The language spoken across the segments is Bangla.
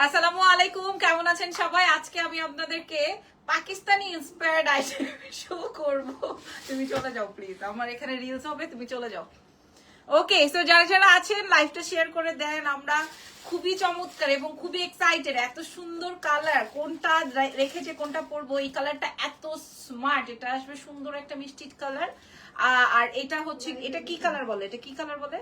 আসসালামু আলাইকুম, কেমন আছেন সবাই? আজকে আমি আপনাদেরকে পাকিস্তানি ইন্সপায়ার্ড আইটেম শো করব। তুমি চলে যাও প্লিজ, আমার এখানে রিলস হবে, তুমি চলে যাও। ওকে, সো যারা যারা আছেন লাইভটা শেয়ার করে দেন। আমরা খুবই চমৎকার এবং খুবই এক্সাইটেড। এত সুন্দর কালার, কোনটা রেখেছে কোনটা পরবো। এই কালারটা এত স্মার্ট, এটা আসবে সুন্দর একটা মিষ্টি কালার। আর এটা হচ্ছে, এটা কি কালার বলে, এটা কি কালার বলে?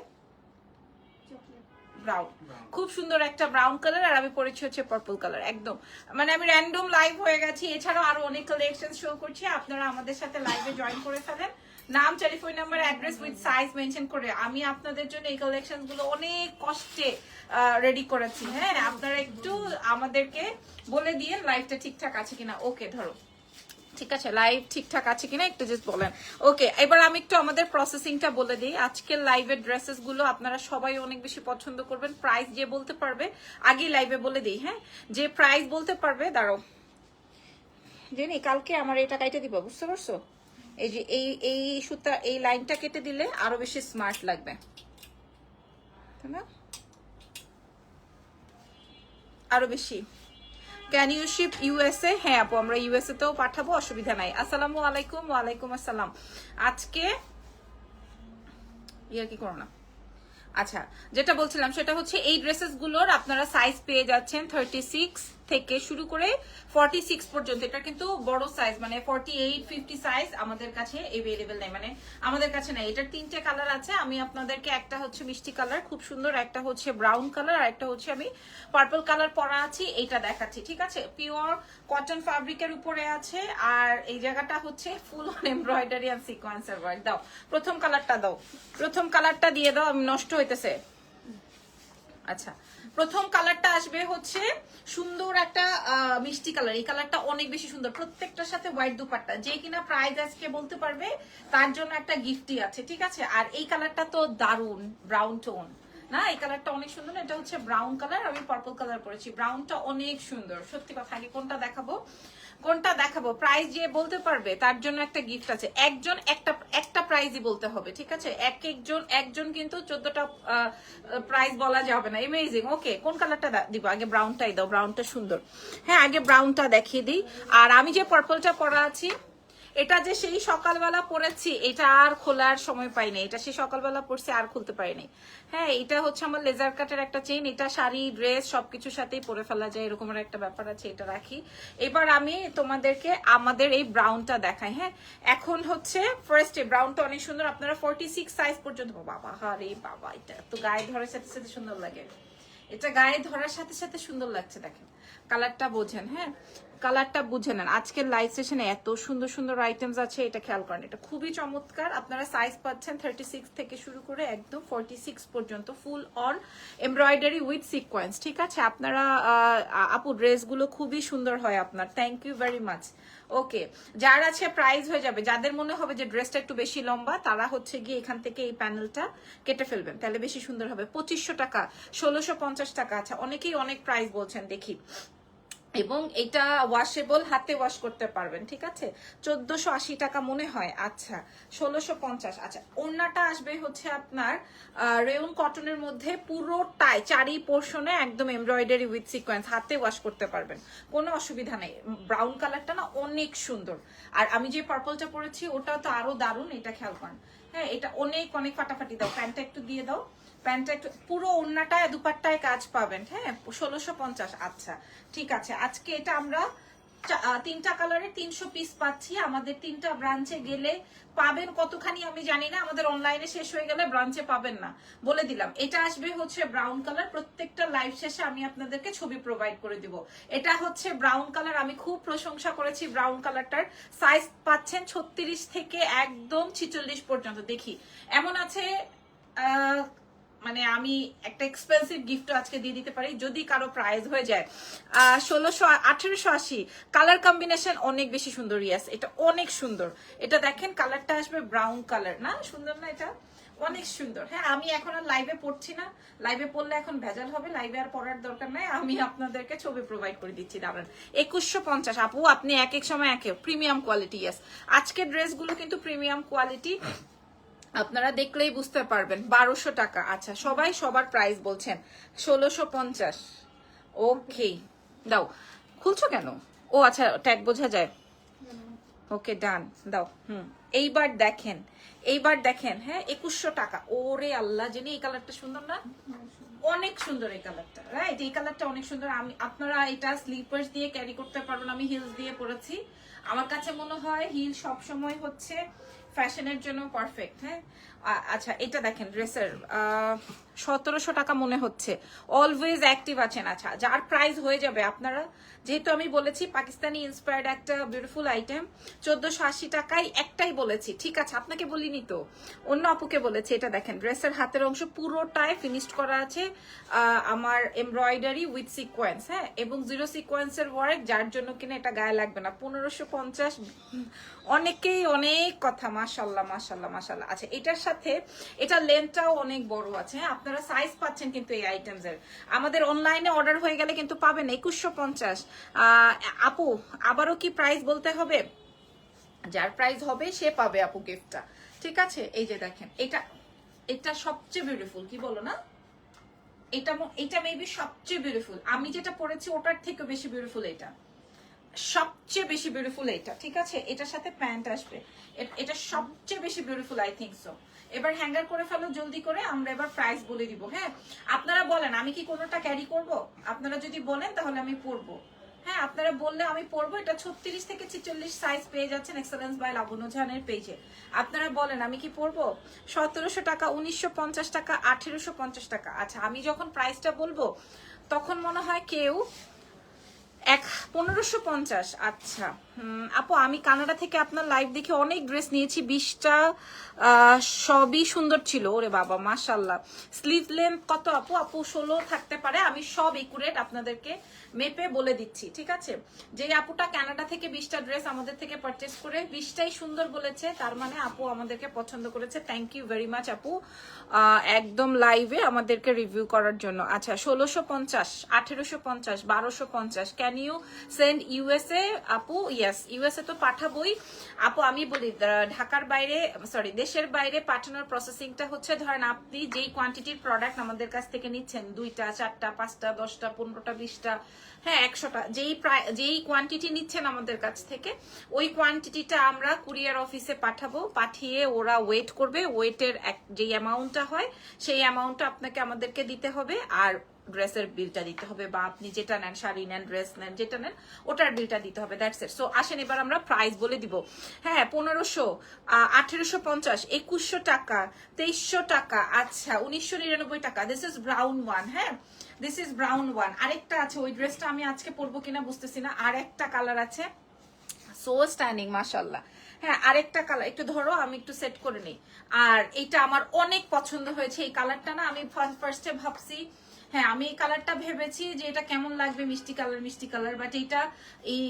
ব্রাউন, খুব সুন্দর একটা ব্রাউন কালার। আর আমি পরেছি হচ্ছে পার্পল কালার। একদম মানে আমি র্যান্ডম লাইভ হয়ে গেছি। এছাড়াও আরো অনেক কালেকশন শো করছি, আপনারা আমাদের সাথে লাইভে জয়েন করে ফেলেন। নাম, telephone number, address with size mention করে আমি আপনাদের জন্য এই কালেকশন গুলো অনেক কষ্টে রেডি করেছি। হ্যাঁ, আপনারা একটু আমাদেরকে বলে দিয়ে লাইভটা ঠিকঠাক আছে কিনা। ওকে, ধরো ঠিক আছে, লাইভ ঠিকঠাক আছে কিনা একটু জাস্ট বলেন। ওকে, এবার আমি একটু আমাদের প্রসেসিংটা বলে দিই। আজকের লাইভের ড্রেসেস গুলো আপনারা সবাই অনেক বেশি পছন্দ করবেন। প্রাইস যে বলতে পারবে আগে লাইভে বলে দিই। হ্যাঁ, যে প্রাইস বলতে পারবে, দাঁড়াও জেনি, কালকে আমার এটা কাইটে দিবা, বুঝতে পারছো? এই যে এই সুতা, এই লাইনটা কেটে দিলে আরো বেশি স্মার্ট লাগবে, তাই না? আরো বেশি। Can you ship USA? হ্যাঁ আপু, আমরা ইউএসএ তেও পাঠাবো, অসুবিধা নাই। আসসালামু আলাইকুম। ওয়ালাইকুম আসসালাম। আজকে ইয়ার কি করো না। আচ্ছা, যেটা বলছিলাম সেটা হচ্ছে এই ড্রেসেস গুলোর আপনারা সাইজ পেয়ে যাচ্ছেন 36 থেকে শুরু করে 46 পর্যন্ত। এটা কিন্তু বড় সাইজ, মানে 48 50 সাইজ আমাদের কাছে এভেলেবেল নেই, মানে আমাদের কাছে নাই। এটার তিনটে কালার আছে। আমি আপনাদেরকে একটা হচ্ছে মিষ্টি কালার খুব সুন্দর, একটা হচ্ছে ব্রাউন কালার, আর একটা হচ্ছে আমি পার্পল কালার পরা আছি, এইটা দেখাচ্ছি। ঠিক আছে, পিওর কটন ফ্যাব্রিকের উপরে আছে। আর এই জায়গাটা হচ্ছে ফুল অন এমব্রয়ডারি এন্ড সিকোয়েন্সের ওয়ার্ক। দাও প্রথম কালারটা, দাও প্রথম কালারটা দিয়ে দাও, আমি নষ্ট হইতেছে। আচ্ছা, প্রথম কালারটা আসবে হচ্ছে সুন্দর একটা মিষ্টি কালার। এই কালারটা অনেক বেশি সুন্দর, প্রত্যেকটার সাথে হোয়াইট দুপাট্টা। যে কিনা প্রাইস আজকে বলতে পারবে তার জন্য একটা গিফটই আছে। ঠিক আছে, আর এই কালারটা তো দারুন, ব্রাউন টোন না, এই কালারটা অনেক সুন্দর। এটা হচ্ছে ব্রাউন কালার, আমি পার্পল কালার পরেছি। ব্রাউনটা অনেক সুন্দর, সত্যি কথা। আগে কোনটা দেখাবো, কোনটা দেখাবো? প্রাইস যে বলতে পারবে তার জন্য একটা গিফট আছে। একজন একটা প্রাইজই বলতে হবে। ঠিক আছে, একজন কিন্তু 14টা প্রাইস বলা যাবে না। এমেজিং। ওকে, কোন কালারটা দিব? আগে ব্রাউনটাই দাও, ব্রাউনটা সুন্দর। হ্যাঁ, আগে ব্রাউনটা দেখিয়ে দিই। আর আমি যে পার্পলটা পরা আছি, এটা যে সেই সকালবেলা পরেছি, এটা আর খোলার সময় পাইনি। এটা সেই সকালবেলা পরছি, আর খুলতে পারিনি। হ্যাঁ, এটা হচ্ছে আমার লেজার কাটের একটা চেইন। এটা শাড়ি, ড্রেস সবকিছুর সাথেই পরে ফেলা যায়, এরকমের একটা ব্যাপার আছে। এটা রাখি। এবার আমি তোমাদেরকে আমাদের এই ব্রাউনটা দেখাই। হ্যাঁ, এখন হচ্ছে ফার্স্টে ব্রাউনটা অনেক সুন্দর। আপনারা 46 সাইজ পর্যন্ত। বাবা, আরে বাবা, এটা তো গায়ে ধরার সাথে সাথে সুন্দর লাগে। এটা গায়ে ধরার সাথে সাথে সুন্দর লাগছে। দেখেন কালারটা বোঝেন। হ্যাঁ, কালারটা বুঝে নেন। আজকের লাইভ সেশনে এত সুন্দর সুন্দর আইটেমস আছে, এটা খেয়াল করেন। এটা খুবই চমৎকার। আপনারা সাইজ পাচ্ছেন 36 থেকে শুরু করে একদম 46 পর্যন্ত, full on embroidery with sequence. ঠিক আছে, আপনারা আপু ড্রেসগুলো খুবই সুন্দর হয় আপনার। Thank you very much. Okay, যার আছে প্রাইস হয়ে যাবে। যাদের মনে হবে যে ড্রেসটা একটু বেশি লম্বা, তারা হচ্ছে গিয়ে এখান থেকে এই প্যানেলটা কেটে ফেলবেন, তাহলে বেশি সুন্দর হবে। 2500 টাকা, 1650 টাকা। আচ্ছা, অনেকেই অনেক প্রাইস বলছেন, দেখি। এবং এটা ওয়াশেবল, হাতে ওয়াশ করতে পারবেন। ঠিক আছে, 1480 টাকা মনে হয়। আচ্ছা, 1650। আচ্ছা, ওড়নাটা আসবে হচ্ছে আপনার রেয়ন কটনের মধ্যে, পুরোটাই চারি পোর্শনে একদম এমব্রয়ডারি উইথ সিকোয়েন্স, হাতে ওয়াশ করতে পারবেন, কোনো অসুবিধা নেই। ব্রাউন কালারটা না অনেক সুন্দর। আর আমি যে পার্পলটা পরেছি ওটা তো আরো দারুণ, এটা খেয়াল করেন। হ্যাঁ, এটা অনেক অনেক ফাটাফাটি। দাও প্যান্টটা একটু দিয়ে দাও, প্যান্টটা একটু, পুরো ওড়নাটায় দুপাট্টায় কাজ পাবেন। হ্যাঁ, 1650। আচ্ছা ঠিক আছে, আজকে এটা আমরা তিনটা কালারে 300 পিস পাচ্ছি। আমাদের তিনটা ব্রাঞ্চে গেলে পাবেন কতখানি আমি জানি না, আমাদের অনলাইনে শেষ হয়ে গেলে ব্রাঞ্চে পাবেন না, বলে দিলাম। এটা আসবে হচ্ছে ব্রাউন কালার। প্রত্যেকটা লাইভ শেষে আমি আপনাদেরকে ছবি প্রোভাইড করে দিব। এটা হচ্ছে ব্রাউন কালার, আমি খুব প্রশংসা করেছি ব্রাউন কালারটার। সাইজ পাচ্ছেন 36 থেকে একদম 46 পর্যন্ত। দেখি এমন আছে, মানে আমি একটা এক্সপেন্সিভ গিফট আজকে দিয়ে দিতে পারি যদি কারো প্রাইস হয়ে যায় 1880। কালার কম্বিনেশন অনেক বেশি সুন্দর। ইয়াস, এটা অনেক সুন্দর। এটা দেখেন কালারটা আসবে ব্রাউন কালার, না সুন্দর না? এটা অনেক সুন্দর। হ্যাঁ, আমি এখন আর লাইভে পড়ছি না, লাইভে পড়লে এখন ভেজাল হবে, লাইভে আর পড়ার দরকার নাই। আমি আপনাদেরকে ছবি প্রোভাইড করে দিচ্ছি। দাঁড়ান, 2150। আপু আপনি এক এক সময় একে প্রিমিয়াম কোয়ালিটি। ইয়াস, আজকের ড্রেসগুলো কিন্তু প্রিমিয়াম কোয়ালিটি, আপনারা দেখলেই বুঝতে পারবেন। 1200 টাকা। আচ্ছা, সবাই সবার প্রাইস বলছেন 1650। ওকে, দাও। খুলছো কেন? ও আচ্ছা, ট্যাগ বোঝা যায়। ওকে, ডান, দাও। এইবার দেখেন, এইবার দেখেন। হ্যাঁ, 2100 টাকা। ওরে আল্লাহ, জানি এই কালারটা সুন্দর না? অনেক সুন্দর এই কালারটা, রাইট? এই কালারটা অনেক সুন্দর। আমি, আপনারা এটা স্লিপার্স দিয়ে ক্যারি করতে পারবেন। আমি হিলস দিয়ে পরেছি। আমার কাছে মনে হয় হিল সব সময় হচ্ছে ফ্যাশনের জন্য পারফেক্ট। হ্যাঁ, আচ্ছা, এটা দেখেন ড্রেসের 1700 টাকা মনে হচ্ছে। অলওয়েজ অ্যাক্টিভ আছেন। আচ্ছা, যার প্রাইস হয়ে যাবে আপনারা, যেহেতু আমি বলেছি পাকিস্তানি ইন্সপায়ার্ড একটা বিউটিফুল আইটেম, 1480 টাকায় একটাই বলেছি। ঠিক আছে, আপনাকে বলিনি তো, অন্য আপুকে বলেছি। এটা দেখেন, ড্রেসের হাতের অংশ পুরোটাই ফিনিশড করা আছে আমার এমব্রয়ডারি উইথ সিকোয়েন্স। হ্যাঁ, এবং 0 সিকোয়েন্সের ওয়ার্ক, যার জন্য কিনা এটা গায়ে লাগবে না। 1550। অনেকেই অনেক কথা, মাশাল্লাহ মাশাল্লাহ মাশাল্লাহ। আচ্ছা, এটার সাথে এটা লেন্থটাও অনেক বড় আছে। হ্যাঁ, আপনারা সাইজ পাচ্ছেন কিন্তু এই আইটেমসের। আমাদের অনলাইনে অর্ডার হয়ে গেলে কিন্তু পাবেন 2150। আপু, আবারও কি প্রাইস বলতে হবে? যার প্রাইস হবে সে পাবে আপু গিফটটা। ঠিক আছে, এই যে দেখেন, এটা এটা সবচেয়ে বিউটিফুল, কি বলো না? এটা এটা মেবি সবচেয়ে বিউটিফুল। আমি যেটা পরেছি ওটার থেকে বেশি বিউটিফুল এটা, সবচেয়ে বেশি বিউটিফুল এটা। ঠিক আছে, এটার সাথে প্যান্ট আসবে। এটা সবচেয়ে বেশি বিউটিফুল, আই থিংক সো। এবার হ্যাঙ্গার করে ফেলো জলদি করে, আমরা এবার প্রাইস বলে দিব। হ্যাঁ, আপনারা বলেন আমি কি কোনোটা ক্যারি করব? আপনারা যদি বলেন তাহলে আমি পরবো। হ্যাঁ, আপনারা বললে আমি পরবো। এটা 36 থেকে 46 সাইজ পেয়ে যাচ্ছেন এক্সেলেন্স বাই লাবণ্য জাহানের পেজে। আপনারা বলেন আমি কি পরবো? 1700 টাকা, 1950 টাকা, 1850 টাকা। আচ্ছা, আমি যখন প্রাইসটা বলবো তখন মনে হয় কেউ 1550। আচ্ছা, আপু, আমি কানাডা থেকে আপনার লাইভ দেখে অনেক ড্রেস নিয়েছি, 20টা সবই সুন্দর ছিল। ওরে বাবা, মাশাল্লাহ। স্লিভ লেন্থ কত আপু? আপু 16 থাকতে পারে। আমি সব একুরেট আপনাদেরকে মেপে বলে দিচ্ছি। ঠিক আছে, যে আপুটা কানাডা থেকে 20টা ড্রেস আমাদের থেকে পারচেস করে 20টাই সুন্দর বলেছে, তার মানে আপু আমাদেরকে পছন্দ করেছে। থ্যাংক ইউ ভেরি মাচ আপু, একদম লাইভে আমাদেরকে রিভিউ করার জন্য। আচ্ছা, 1650, 1850, 1250। ক্যান ইউ সেন্ড ইউএসএ আপু? ইয়েস, ইউএসএ তো পাঠাবোই আপু। আমি বলি, ঢাকার বাইরে, সরি দেশের বাইরে পাঠানোর প্রসেসিংটা হচ্ছে, ধরেন আপনি যেই কোয়ান্টিটির প্রোডাক্ট আমাদের কাছ থেকে নিচ্ছেন, 2টা 4টা 5টা 10টা 15টা 20টা, হ্যাঁ 100টা, যেই কোয়ান্টিটি নিচ্ছেন আমাদের কাছ থেকে, ওই কোয়ান্টিটিটা আমরা কুরিয়ার অফিসে পাঠাবো। পাঠিয়ে ওরা ওয়েট করবে। ওয়েটের যেই অ্যামাউন্টটা হয় সেই অ্যামাউন্টটা আপনাকে আমাদেরকে দিতে হবে, আর ড্রেসের বিলটা দিতে হবে, বা আপনি যেটা নেন, শাড়ি নেন, ড্রেস নেন, যেটা নেন ওটার বিলটা দিতে হবে। That's it. সো আসেন এবার আমরা প্রাইস বলে দিব। হ্যাঁ, 1500, 1850, 2100 টাকা, 2300 টাকা, আচ্ছা 1999 টাকা। This is brown one. হ্যাঁ, দিস ইজ ব্রাউন ওয়ান। আরেকটা আছে, ওই ড্রেসটা আমি আজকে পরবো কিনা বুঝতেছি না। আর একটা কালার আছে, সো স্ট্যান্ডিং, মাশাল্লাহ। হ্যাঁ, আরেকটা কালার, একটু ধরো আমি একটু সেট করে নিই। আর এটা আমার অনেক পছন্দ হয়েছে এই কালারটা। না, আমি ফার্স্টে ভাবছি, হ্যাঁ আমি এই কালারটা ভেবেছি যে এটা কেমন লাগবে, মিষ্টি কালার মিষ্টি কালার, বাট এটা এই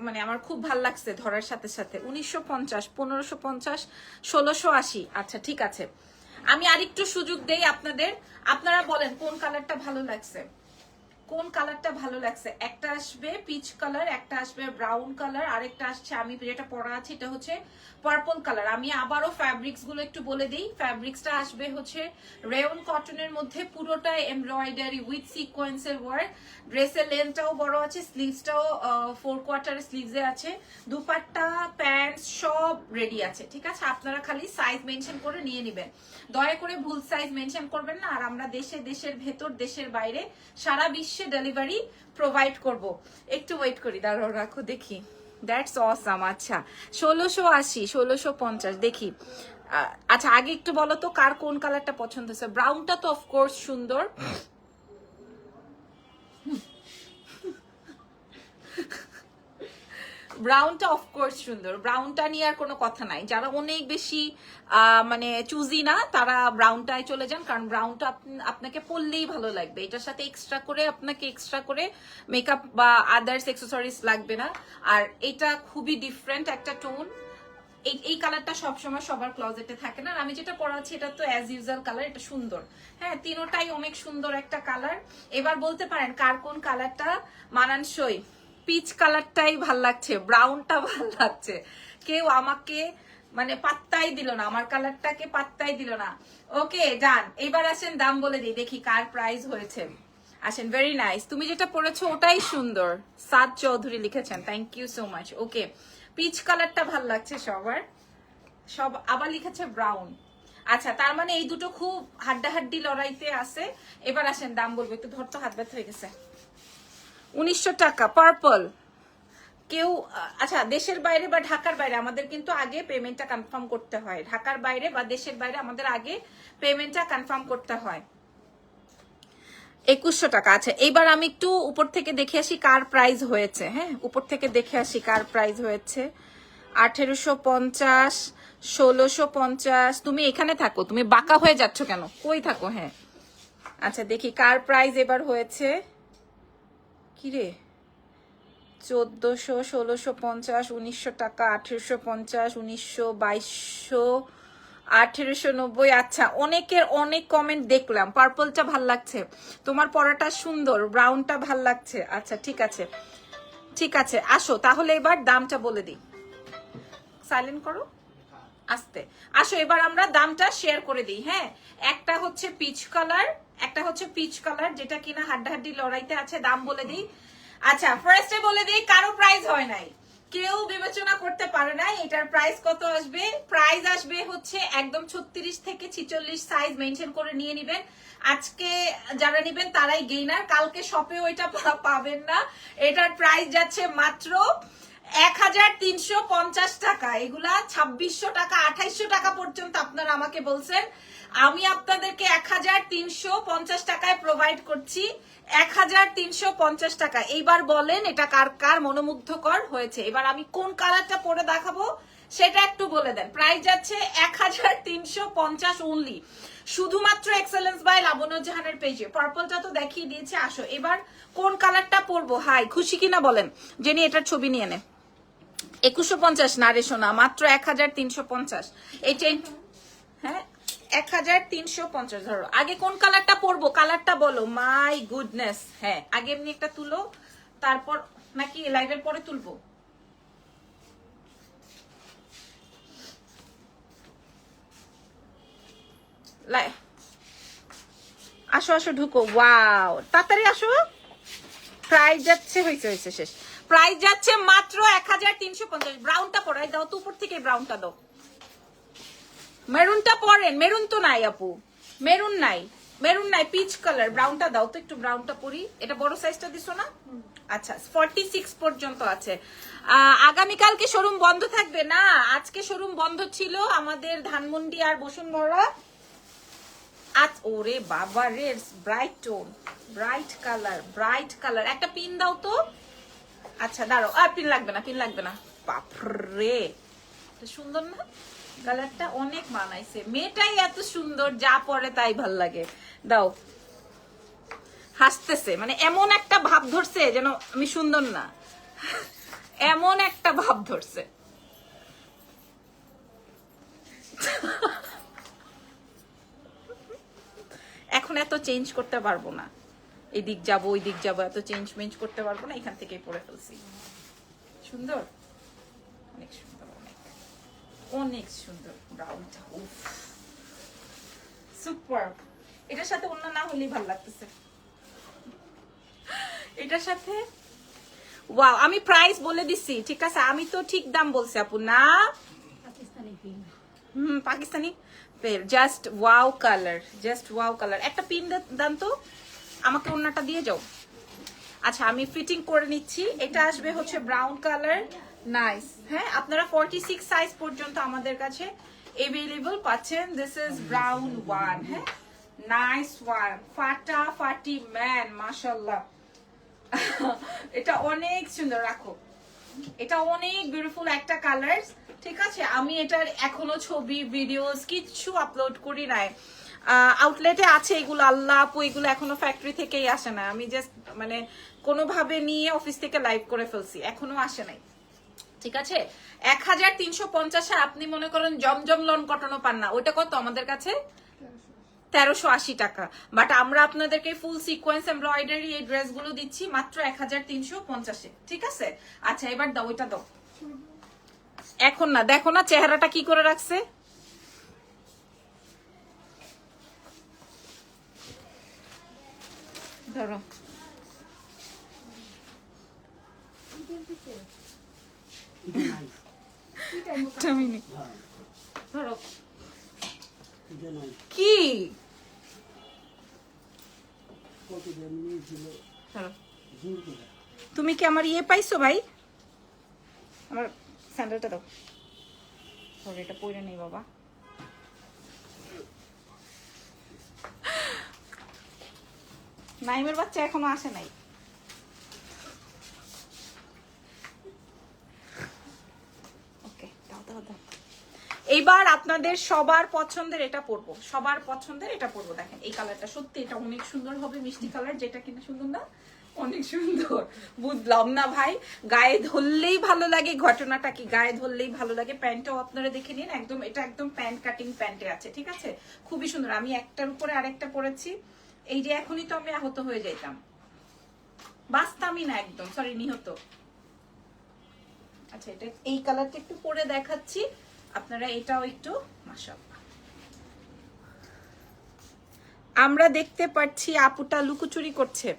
মানে আমার খুব ভাল লাগছে ধরার সাথে সাথে। 1950, 1550, 1680। আচ্ছা, ঠিক আছে, আমি আরেকটু সুযোগ দেই আপনাদের। আপনারা বলেন কোন কালারটা ভালো লাগছে, কোন কালারটা ভালো লাগছে। একটা আসবে পিচ কালার, একটা আসবে ব্রাউন কালার, আরেকটা আসছে আমি যেটা পরা আছে এটা হচ্ছে পার্পল কালার। আমি আবারও ফ্যাব্রিক্স গুলো একটু বলে দিই। ফ্যাব্রিক্সটা আসবে হচ্ছে রেয়ন কটনের মধ্যে, পুরোটা এমব্রয়ডারি উইথ সিকোয়েন্সের ওয়ার্ক। ড্রেসের লেন্থটাও বড় আছে, স্লিভসটাও 4/4 স্লিভসে আছে, দুপাট্টা প্যান্ট সব রেডি আছে। ঠিক আছে, আপনারা খালি সাইজ মেনশন করে নিয়ে নেবেন। দয়া করে ভুল সাইজ মেনশন করবেন না। আর আমরা দেশের ভেতর দেশের বাইরে সারা বিশ্বে ডেলিভারি প্রোভাইড করব। একটু ওয়েট করি, দাঁড়াও, রাখো দেখি। That's awesome. আচ্ছা, 1680, 1650 দেখি। আচ্ছা, আগে একটু বলো তো কার কোন কালারটা পছন্দ হয়েছে। ব্রাউনটা তো অফকোর্স সুন্দর। ব্রাউনটা অফকোর্স সুন্দর, ব্রাউনটা নিয়ে আর কোনো কথা নাই। যারা অনেক বেশি মানে চুজি না, তারা ব্রাউনটায় চলে যান, কারণ ব্রাউনটা আপনাকে পরলেই ভালো লাগবে। এটার সাথে এক্সট্রা করে মেকআপ বা আদার্স অ্যাক্সেসরিজ লাগবে না। আর এটা খুবই ডিফারেন্ট একটা টোন। এই কালারটা সবসময় সবার ক্লজেটে থাকে না। আমি যেটা পরাচ্ছি এটা তো অ্যাজ ইউজুয়াল কালার, এটা সুন্দর। হ্যাঁ, তিনোটাই অনেক সুন্দর একটা কালার। এবার বলতে পারেন কার কোন কালারটা মানানসই। পিচ কালারটাই ভাল লাগছে, ব্রাউনটা ভাল লাগছে। কেউ আমাকে মানে পাত্তাই দিল না, আমার কালারটাকে পাত্তাই দিল না। ওকে ডান, এবার আসেন দাম বলে দিই, দেখি কার প্রাইস হয়েছে। আসেন, ভেরি নাইস। তুমি যেটা পড়েছো ওটাই সুন্দর। সাদ চৌধুরী লিখেছেন, thank you so much. Okay, peach কালারটা ভাল লাগছে সবার, সব আবার লিখেছে ব্রাউন। আচ্ছা, তার মানে এই দুটো খুব হাড্ডাহাড্ডি লড়াইতে আছে। এবার আসেন দাম বলবো, একটু ধরতো, হাত ব্যথা হয়ে গেছে। 1900 টাকা পার্পল। কেউ আচ্ছা, দেশের বাইরে বা ঢাকার বাইরে আমাদের কিন্তু আগে পেমেন্টটা কনফার্ম করতে হয়। ঢাকার বাইরে বা দেশের বাইরে আমাদের আগে পেমেন্টটা কনফার্ম করতে হয়। 2100 টাকা। আচ্ছা, এইবার আমি একটু উপর থেকে দেখে আসি কার প্রাইস হয়েছে। হ্যাঁ, উপর থেকে দেখে আসি কার প্রাইস হয়েছে। 1850, 1650। তুমি এখানে থাকো, তুমি বাঁকা হয়ে যাচ্ছ কেন? কই থাকো? হ্যাঁ, আচ্ছা দেখি কার প্রাইস এবার হয়েছে। কিরে, 1400, 1650, 1900 টাকা, 1850, 1900, 2200, 1890। আচ্ছা, অনেকের অনেক কমেন্ট দেখলাম। পার্পলটা ভাল লাগছে, তোমার পরাটা সুন্দর, ব্রাউনটা ভাল লাগছে। আচ্ছা ঠিক আছে, ঠিক আছে, আসো তাহলে এবার দামটা বলে দিই। সাইলেন্ট করো, আস্তে আসো। এবার আমরা দামটা শেয়ার করে দিই। হ্যাঁ, একটা হচ্ছে পিচ কালার, একটা হচ্ছে পিচ কালার যেটা কিনা হাড্ডাহাড্ডি লড়াইতে আছে। দাম বলে দিই। আচ্ছা, ফার্স্টে বলে দিই, কারো প্রাইস হয় নাই, কেউ বিবেচনা করতে পারে না এটার প্রাইস কত আসবে। প্রাইস আসবে হচ্ছে একদম 36 থেকে 46 সাইজ মেনশন করে নিয়ে নিবেন। আজকে যারা নিবেন তারাই গেইনার, কালকে শপেও এটা পাবেন না। এটার প্রাইস যাচ্ছে মাত্র 1350 টাকা। এগুলা 2600 টাকা, 2800 টাকা পর্যন্ত আপনারা আমাকে বলছেন। আমি আপনাদেরকে 1350 টাকায় প্রোভাইড করছি। 1350 টাকা। এইবার বলেন এটা কার কার মনোমুগ্ধকর হয়েছে। এবার আমি কোন কালারটা পরে দেখাবো সেটা একটু বলে দেন। প্রাইস যাচ্ছে 1350 অনলি, শুধুমাত্র এক্সেলেন্স বাই লাবণ্য জাহানের পেজে। পার্পলটা তো দেখিয়ে দিয়েছে। আসো এবার কোন কালারটা পরবো। হাই, খুশি কিনা বলেন, জেনি এটার ছবি নিয়ে নে। 2150 না রে সোনা, মাত্র 1350। এই চেন, হ্যাঁ 1350 ধরো। আগে কোন কালারটা পরবো, কালারটা বলো। মাই গুডনেস, হ্যাঁ আগে এমনি একটা তুলো, তারপর নাকি লাইভের পরে তুলবো। আসো আসো, ঢুকো। ওয়াও, তাড়াতাড়ি আসো। প্রাইস যাচ্ছে, হয়েছে হয়েছে, শেষ। প্রাইস যাচ্ছে মাত্র 1350। ব্রাউনটা পরাই দাও তো, উপর থেকে ব্রাউনটা দাও। মেরুনটা পরেন, মেরুন তো নাই আপু, মেরুন নাই, মেরুন নাই, পিচ কালার। ব্রাউনটা দাও তো, একটু ব্রাউনটা পরি। এটা বড় সাইজটা দিছো না? আচ্ছা, 46 পর্যন্ত আছে। আগামীকালকে শোরুম বন্ধ থাকবে না, আজকে শোরুম বন্ধ ছিল আমাদের ধানমন্ডি আর বসুন্ধরা। আজ ওরে বাবা রে, bright tone, bright colour, bright colour. একটা পিন দাও তো। আচ্ছা দাঁড়ো, আর পিন লাগবে না, পিন লাগবে না। বাপরে, সুন্দর না কালারটা? অনেক মানাইছে, মেয়েটাই এত সুন্দর, যা পরে তাই ভাল লাগে। দাও। হাসতেছে, মানে এমন একটা ভাব ধরছে যেন আমি সুন্দর না, এমন একটা ভাব ধরছে। এখন এত চেঞ্জ করতে পারবো না, এদিক যাবো ওই দিক যাবো, এত চেঞ্জ মেঞ্জ করতে পারবো না, এখান থেকেই পরে ফেলছি। সুন্দর, অনেক সুন্দর, অনেক অনেক সুন্দর। ব্রাউনটা উফ সুপার। এটার সাথে অন্য না হলেই ভালো লাগতেছে, এটার সাথে। ওয়াও, আমি প্রাইস বলে দিছি, ঠিক আছে? আমি তো ঠিক দাম বলছি আপু না? Pakistani, just wow colour, just wow colour. একটা পিন দেন তো, আমাকে অন্যটা দিয়ে যাও। আচ্ছা, আমি ফিটিং করে নিচ্ছি। এটা আসবে হচ্ছে ব্রাউন কালার, নাইস। হ্যাঁ, আপনারা 46 সাইজ পর্যন্ত আমাদের কাছে अवेलेबल পাচ্ছেন। This is brown one. হ্যাঁ, নাইস ওয়ান, ফাটাফাটি ম্যান, মাশাআল্লাহ। এটা অনেক সুন্দর, রাখো। এটা অনেক বিউটিফুল একটা কালার, ঠিক আছে? আমি এটার এখনো ছবি ভিডিওস কিচ্ছু আপলোড করি নাই। আউটলেটে আছে এগুলো, আল্লাহ আপু, এগুলো এখনো ফ্যাক্টরি থেকেই আসে না। আমি জাস্ট মানে কোনোভাবে নিয়ে অফিস থেকে লাইভ করে ফেলছি, এখনো আসে নাই, ঠিক আছে? 1350 আপনি মনে করেন জমজম লন কটনও পান না। ওইটা কত আমাদের কাছে? 1380 টাকা। বাট আমরা আপনাদেরকে ফুল সিকোয়েন্স এমব্রয়ডারি এই ড্রেসগুলো দিচ্ছি মাত্র 1350-এ, ঠিক আছে? আচ্ছা, এবার দাও, ওইটা দাও। এখন না, দেখো না চেহারাটা কি করে রাখছে। ধরো ধরো কি তুমি কি আমার ইয়ে পাইছো ভাই? আমার স্যান্ডেলটা দাও। এটা পরে নেই বাবা। নাইমের বাচ্চা এখনো আসে নাই। ওকে দাও দাও দাও। এইবার আপনাদের সবার পছন্দের এটা পরবো, সবার পছন্দের এটা পরবো। দেখেন এই কালারটা সত্যি এটা অনেক সুন্দর হবে, মিষ্টি কালার। যেটা কিনা সুন্দর না? অনেক সুন্দর। বুঝলাম না ভাই, গায়ে ধরলেই ভালো লাগে। ঘটনাটা কি, গায়ে ধরলেই ভালো লাগে। প্যান্টটাও আপনারা দেখে নিন, একদম এটা একদম প্যান্ট কাটিং প্যান্টে আছে, ঠিক আছে? খুবই সুন্দর। আমি একটার উপরে আরেকটা পরেছি। এই যে এখনই তো আমি আহত হয়ে যাইতাম, বাঁচতামই না একদম, সরি নিহত। আচ্ছা এটা এই কালারটা একটু পরে দেখাচ্ছি, আপনারা এটাও একটু মাশাআল্লাহ। আমরা দেখতে পাচ্ছি আপুটা লুকোচুরি করছে।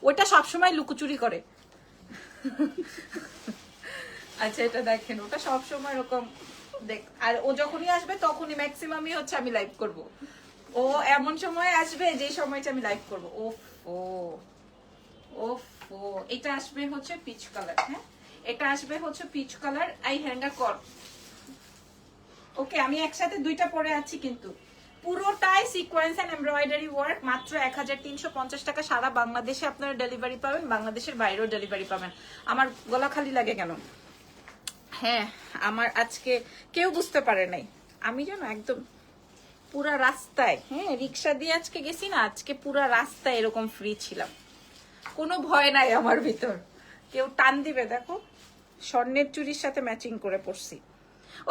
ওটা সবসময় লুকোচুরি করে। আচ্ছা এটা দেখেন, ওটা সবসময় এরকম দেখ। আর ও যখনই আসবে তখনই ম্যাক্সিমামই হচ্ছে আমি লাইভ করব। ও এমন সময় আসবে যে সময়টা আমি লাইভ করব। ওফ ও ওফ ও এটা আসবে হচ্ছে পিচ কালার। হ্যাঁ এটা আসবে হচ্ছে পিচ কালার। আই হ্যান্ডা কর। ওকে আমি একসাথে দুইটা পরে আছি, কিন্তু পুরোটাই সিকোয়েন্স এন্ড এমব্রয়ডারি ওয়ার্ক। মাত্র 1350 টাকা। সারা বাংলাদেশে আপনারা ডেলিভারি পাবেন, বাংলাদেশের বাইরেও ডেলিভারি পাবেন। আমার গলা খালি লাগে কেন? হ্যাঁ আমার আজকে কেউ বুঝতে পারে নাই, আমি জানো একদম পুরা রাস্তায়, হ্যাঁ রিক্সা দিয়ে আজকে গেছি না, আজকে পুরা রাস্তায় এরকম ফ্রি ছিলাম। কোনো ভয় নাই আমার ভিতর, কেউ টান দিবে। দেখো স্বর্ণের চুরির সাথে ম্যাচিং করে পড়ছি।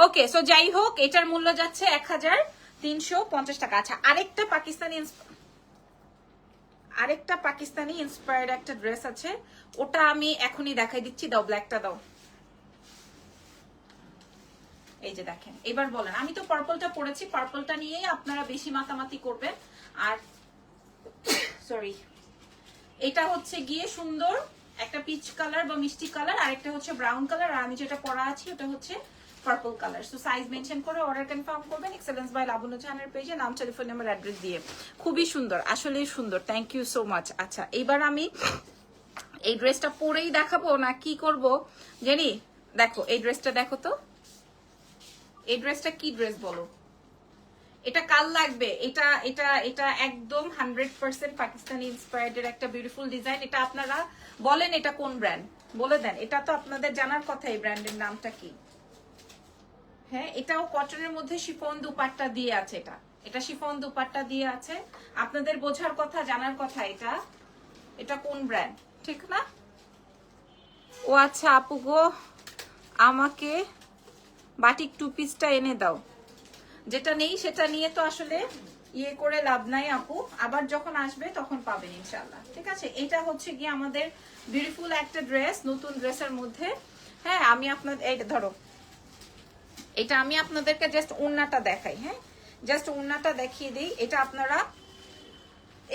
ওকে সো যাই হোক, এটার মূল্য যাচ্ছে 1350 টাকা। আচ্ছা আরেকটা পাকিস্তানি ইন্সপায়ার্ড একটা ড্রেস আছে, ওটা আমি এখনই দেখাই দিচ্ছি। দাও ব্ল্যাকটা দাও। এই যে দেখেন, এবার বলেন। আমি তো পার্পলটা পরেছি, পার্পলটা নিয়েই আপনারা বেশি মাতামাতি করবেন। আর সরি এটা হচ্ছে গিয়ে সুন্দর একটা পিচ কালার বা মিষ্টি কালার, আর একটা হচ্ছে ব্রাউন কালার, আর আমি যেটা পরা আছি ওটা হচ্ছে purple colour. So size mention করে অর্ডার কনফার্ম করবেন এক্সেলেন্স বাই লাবণ্য জাহানের পেজে, নাম টেলিফোন নাম্বার অ্যাড্রেস দিয়ে। খুবই সুন্দর, আসলেই সুন্দর, থ্যাংক ইউ সো মাচ। আচ্ছা এইবার আমি এই ড্রেসটা পরেই দেখাবো না কি করব জানি। দেখো এই ড্রেসটা দেখো তো, এই ড্রেসটা কি ড্রেস বলো? এটা কাল লাগবে। এটা এটা এটা একদম 100% পাকিস্তানি ইন্সপায়ার্ড একটা বিউটিফুল ডিজাইন। এটা আপনারা বলেন এটা কোন ব্র্যান্ড, বলে দেন। এটা তো আপনাদের জানার কথা, এই ব্র্যান্ডের নামটা কি। হ্যাঁ এটাও কটনের মধ্যে শিফন দুপাট্টা দিয়ে আছে। এটা এটা শিফন দুপাট্টা দিয়ে আছে, আপনাদের বোঝার কথা, জানার কথা। এটা এটা কোন ব্র্যান্ড, ঠিক না? ও আচ্ছা আপু গো, আমাকে বাটিক টু পিসটা এনে দাও। যেটা নেই সেটা নিয়ে তো আসলে ইয়ে করে লাভ নাই আপু, আবার যখন আসবে তখন পাবেন ইনশাআল্লাহ, ঠিক আছে? এটা হচ্ছে গিয়ে আমাদের বিউটিফুল একটা ড্রেস, নতুন ড্রেসের মধ্যে। হ্যাঁ আমি আপনাদের এই ধরো, এটা আমি আপনাদেরকে জাস্ট ওড়নাটা দেখাই। হ্যাঁ জাস্ট ওড়নাটা দেখিয়ে দিই। এটা আপনারা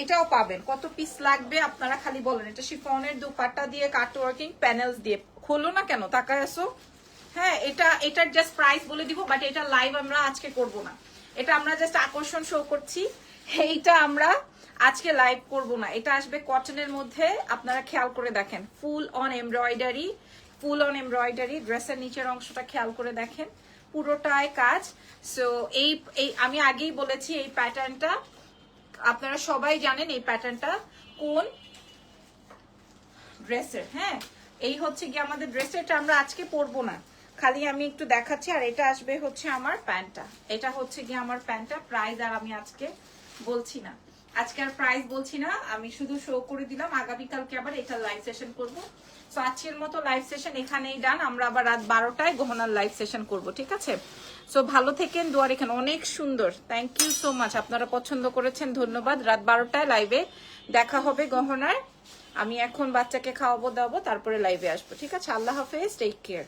এটাও পাবেন। কত পিস লাগবে আপনারা খালি বলেন। এটা শিফনের দুপাট্টা দিয়ে কাট ওয়ার্কিং প্যানেলস দিয়ে। খোলো না কেন, তাকায় আসো। হ্যাঁ এটার জাস্ট প্রাইস বলে দিব, বাট এটা লাইভ আমরা আজকে করব না। এটা আমরা জাস্ট আকর্ষণ শো করছি, এইটা আমরা আজকে লাইভ করব না। এটা আসবে কটনের মধ্যে, আপনারা খেয়াল করে দেখেন। ফুল on embroidery, full on embroidery. ড্রেসের নিচের অংশটা খেয়াল করে দেখেন, পুরোটাই কাজ। সো এই আমি আগেই বলেছি এই প্যাটার্নটা আপনারা সবাই জানেন, এই প্যাটার্নটা কোন ড্রেসের। হ্যাঁ এই হচ্ছে কি আমাদের ড্রেসের, এটা আমরা আজকে পরবো না, খালি আমি একটু দেখাচ্ছি। আর এটা আসবে হচ্ছে আমার প্যান্টটা, এটা হচ্ছে কি আমার প্যান্টটা। প্রাইস আর আমি আজকে বলছি না, আজকে আর প্রাইস বলছি না, আমি শুধু শো করে দিলাম। আগামীকালকে আবার এটা লাইভ সেশন করবো। সো আজকের মতো লাইভ সেশন এখানেই ডান। আমরা আবার রাত 12টায় গহনার লাইভ সেশন করব, ঠিক আছে? সো ভালো থেকেন, দোয়া রেখেন। অনেক সুন্দর, থ্যাংক ইউ সো মাচ। আপনারা পছন্দ করেছেন, ধন্যবাদ। রাত 12টায় লাইভে দেখা হবে গহনার। আমি এখন বাচ্চাকে খাওয়াবো দাওয়াবো, তারপরে লাইভে আসবো, ঠিক আছে? আল্লাহ হাফেজ, টেক কেয়ার।